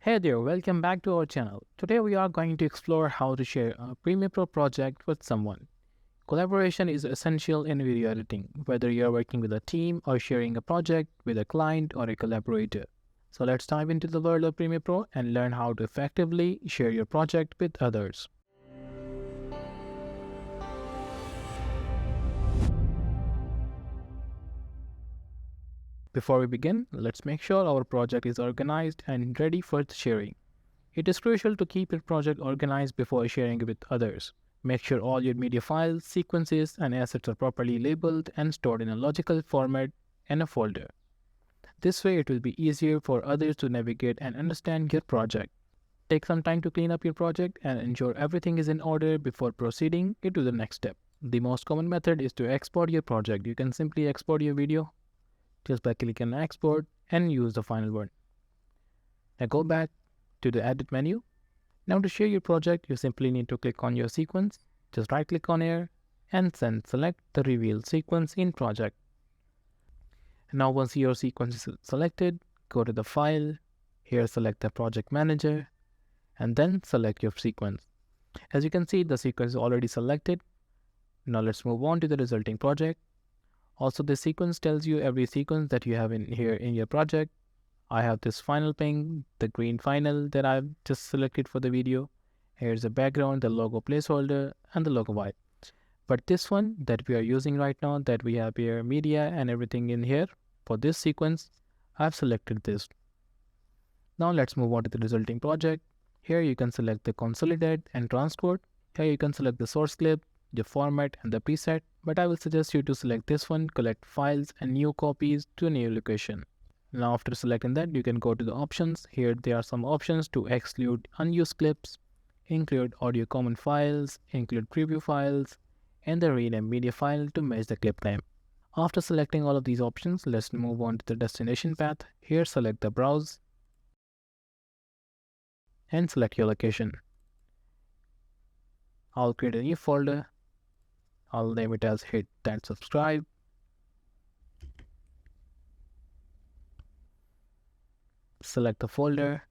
Hey there, welcome back to our channel. Today we are going to explore how to share a Premiere Pro project with someone. Collaboration is essential in video editing, whether you are working with a team or sharing a project with a client or a collaborator. So let's dive into the world of Premiere Pro and learn how to effectively share your project with others. Before we begin, let's make sure our project is organized and ready for sharing. It is crucial to keep your project organized before sharing it with others. Make sure all your media files, sequences, and assets are properly labeled and stored in a logical format in a folder. This way, it will be easier for others to navigate and understand your project. Take some time to clean up your project and ensure everything is in order before proceeding into the next step. The most common method is to export your project. You can simply export your video just by clicking on export and use the final one. Now go back to the edit menu. Now to share your project, you simply need to click on your sequence, just right click on here and then select the reveal sequence in project. Now once your sequence is selected, go to the file, here select the project manager and then select your sequence. As you can see, the sequence is already selected. Now let's move on to the resulting project. Also, this sequence tells you every sequence that you have in here in your project. I have this final ping, the green final that I've just selected for the video. Here's the background, the logo placeholder, and the logo white. But this one that we are using right now, that we have here media and everything in here, for this sequence, I've selected this. Now let's move on to the resulting project. Here you can select the consolidate and transport. Here you can select the source clip, the format, and the preset. But I will suggest you to select this one, collect files and new copies to a new location. Now after selecting that, you can go to the options. Here there are some options to exclude unused clips, include audio common files, include preview files, and the rename media file to match the clip name. After selecting all of these options, let's move on to the destination path. Here select the browse and select your location. I'll create a new folder. I'll name it as hit that subscribe. Select the folder,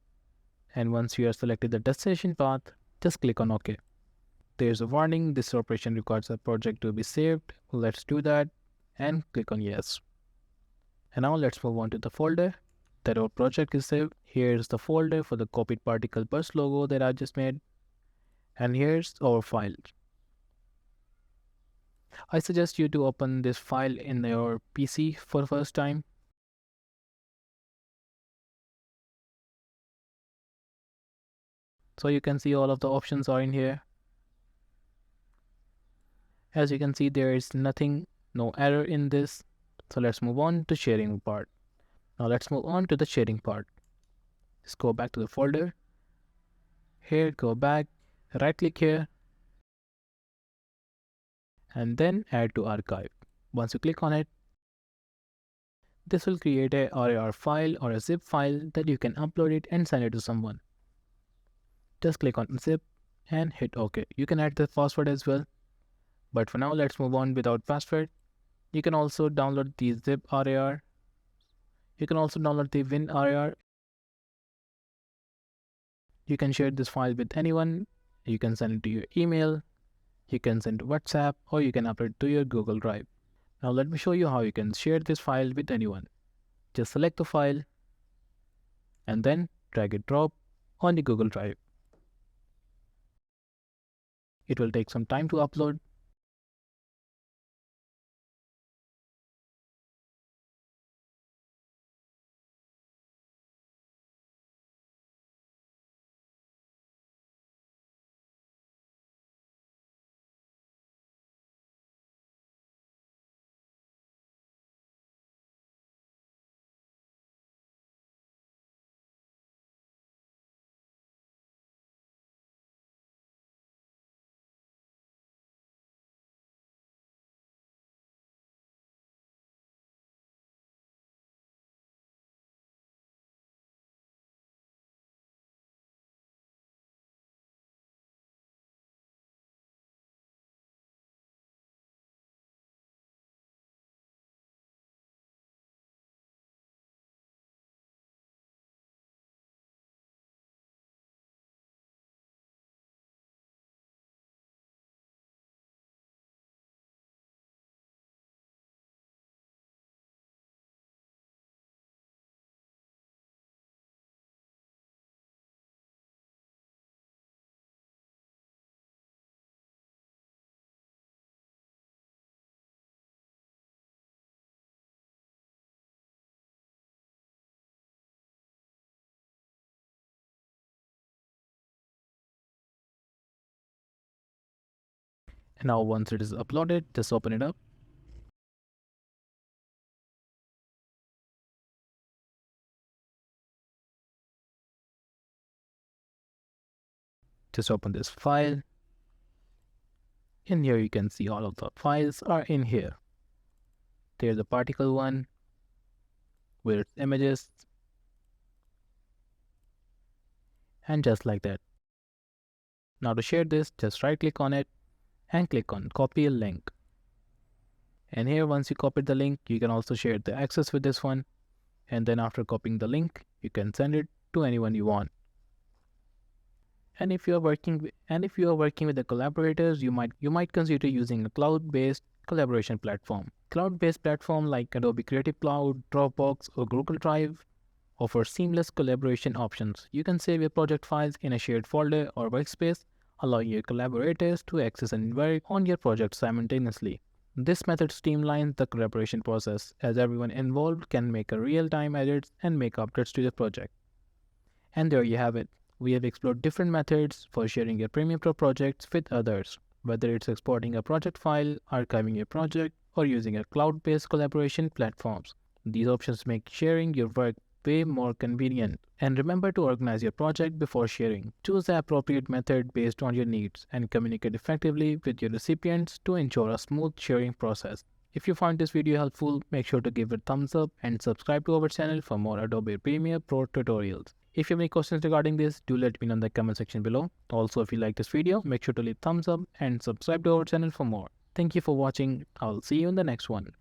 and once you have selected the destination path, just click on OK. There's a warning, this operation requires a project to be saved. Let's do that and click on yes. And now let's move on to the folder that our project is saved. Here's the folder for the copied particle burst logo that I just made. And here's our file. I suggest you to open this file in your PC for the first time. So you can see all of the options are in here. As you can see, there is nothing, no error in this. So let's move on to sharing part. Now let's move on to the sharing part. Just go back to the folder. Here, go back, right click here, and then add to archive. Once you click on it, this will create a RAR file or a zip file that you can upload it and send it to someone. Just click on zip and hit OK. You can add the password as well. But for now, let's move on without password. You can also download the zip RAR. You can also download the Win RAR. You can share this file with anyone. You can send it to your email. You can send to WhatsApp, or you can upload it to your Google Drive. Now let me show you how you can share this file with anyone. Just select the file and then drag and drop on the Google Drive. It will take some time to upload. Now once it is uploaded, just open it up. Just open this file. In here you can see all of the files are in here. There's the particle one with its images, and just like that. Now to share this, just right click on it and click on copy a link. And here once you copy the link, you can also share the access with this one. And then after copying the link, you can send it to anyone you want. And if you are working with the collaborators, you might consider using a cloud-based collaboration platform. Cloud-based platform like Adobe Creative Cloud, Dropbox, or Google Drive offer seamless collaboration options. You can save your project files in a shared folder or workspace, allowing your collaborators to access and work on your project simultaneously. This method streamlines the collaboration process, as everyone involved can make a real-time edits and make updates to the project. And there you have it. We have explored different methods for sharing your Premiere Pro projects with others, whether it's exporting a project file, archiving your project, or using a cloud-based collaboration platforms. These options make sharing your work way more convenient. And remember to organize your project before sharing. Choose the appropriate method based on your needs and communicate effectively with your recipients to ensure a smooth sharing process. If you found this video helpful, make sure to give it a thumbs up and subscribe to our channel for more Adobe Premiere Pro tutorials. If you have any questions regarding this, do let me know in the comment section below. Also, if you like this video, make sure to leave thumbs up and subscribe to our channel for more. Thank you for watching. I'll see you in the next one.